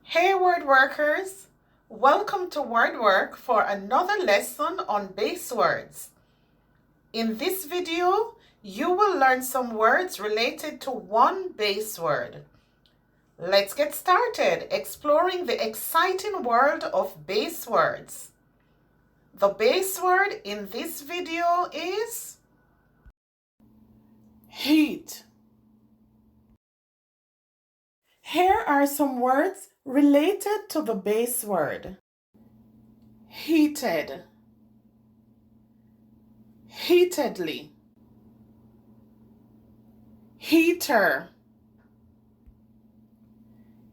Hey word workers, welcome to WordWork for another lesson on base words. In this video, you will learn some words related to one base word. Let's get started exploring the exciting world of base words. The base word in this video is heat. Here are some words related to the base word. Heated, heatedly, heater,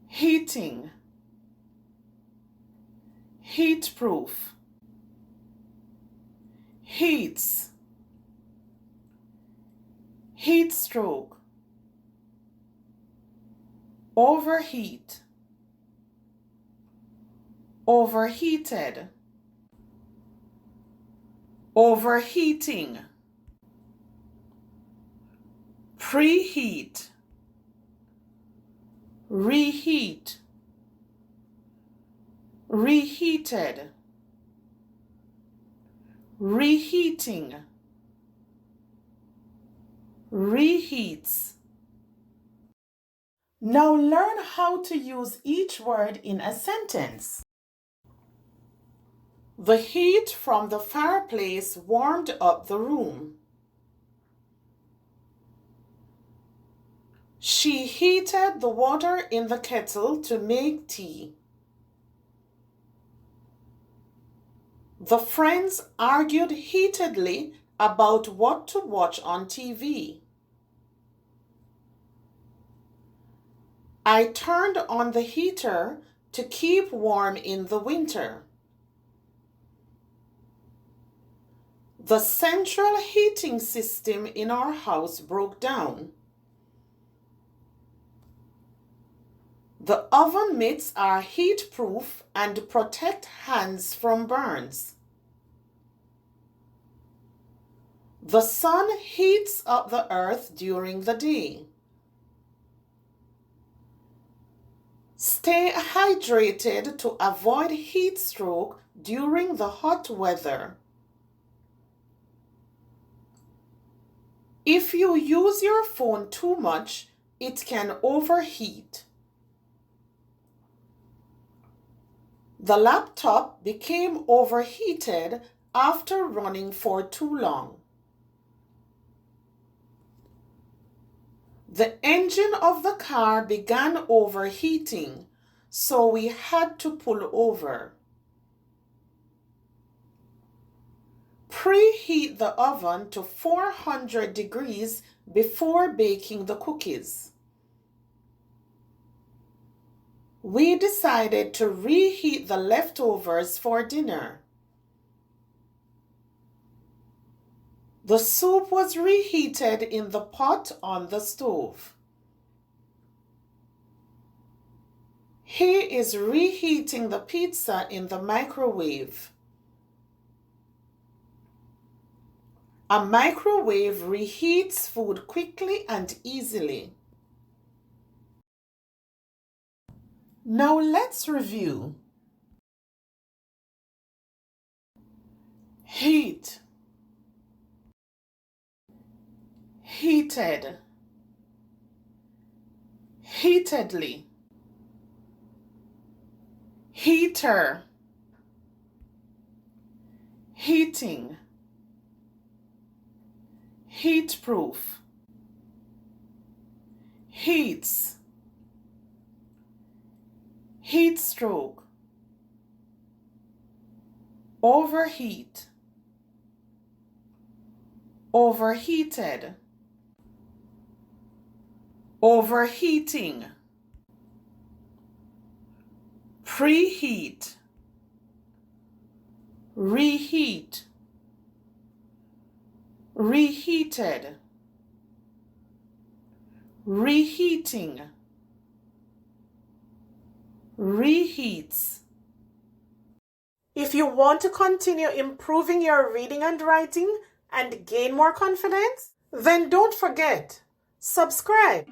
heating, heatproof, heats, heat stroke, overheat, overheated, overheating, preheat, reheat, reheated, reheating, reheats. Now learn how to use each word in a sentence. The heat from the fireplace warmed up the room. She heated the water in the kettle to make tea. The friends argued heatedly about what to watch on TV. I turned on the heater to keep warm in the winter. The central heating system in our house broke down. The oven mitts are heat-proof and protect hands from burns. The sun heats up the earth during the day. Stay hydrated to avoid heat stroke during the hot weather. If you use your phone too much, it can overheat. The laptop became overheated after running for too long. The engine of the car began overheating, so we had to pull over. Preheat the oven to 400 degrees before baking the cookies. We decided to reheat the leftovers for dinner. The soup was reheated in the pot on the stove. He is reheating the pizza in the microwave. A microwave reheats food quickly and easily. Now let's review. Heat, heated, heatedly, heater, heating, heatproof, heats, heat stroke, overheat, overheated, overheating, preheat, reheat, reheated, reheating, reheats. If you want to continue improving your reading and writing and gain more confidence, then don't forget, subscribe.